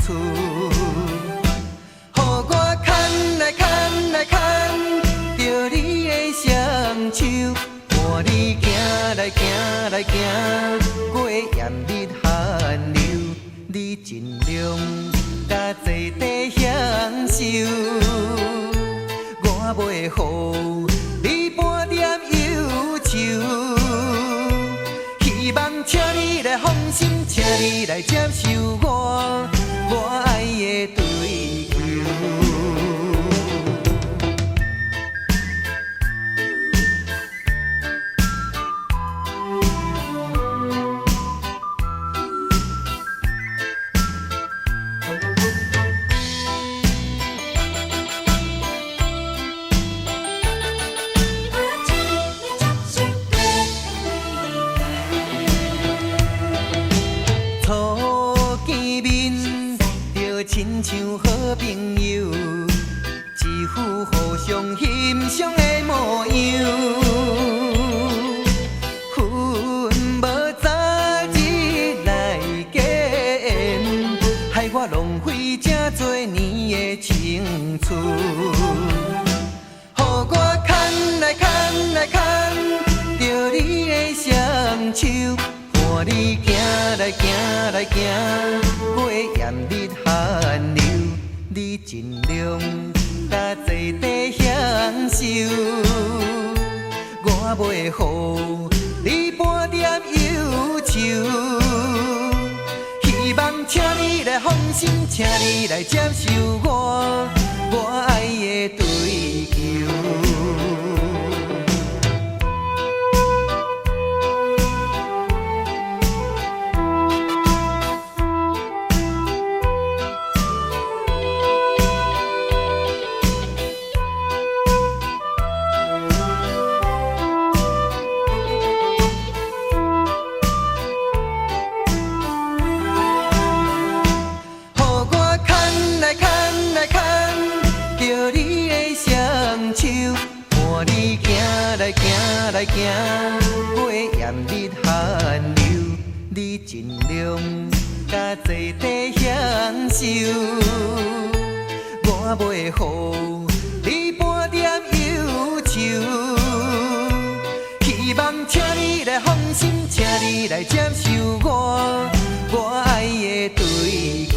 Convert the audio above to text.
厝。予我牵来牵来牵，着你的双手，伴你行来行来行，过炎日寒流，你尽量甲坐地享受，我袂予你半点忧愁。希望请你来放心，请你来接受我爱的追求。亲像好朋友，一副互相欣赏的模样。恨无早日来见，害我浪费这多年的青春。予我牵来牵来牵，着你的双手，伴你行来行来行，过炎日寒流，你尽量甲坐地享受，我袂予你半点忧愁。希望请你来放心，请你来接受我爱的追求。伴你行来行来行，过炎日寒流，你尽量甲坐地享受，我袂予你半点忧愁。希望请你来放心，请你来接受我爱的追求。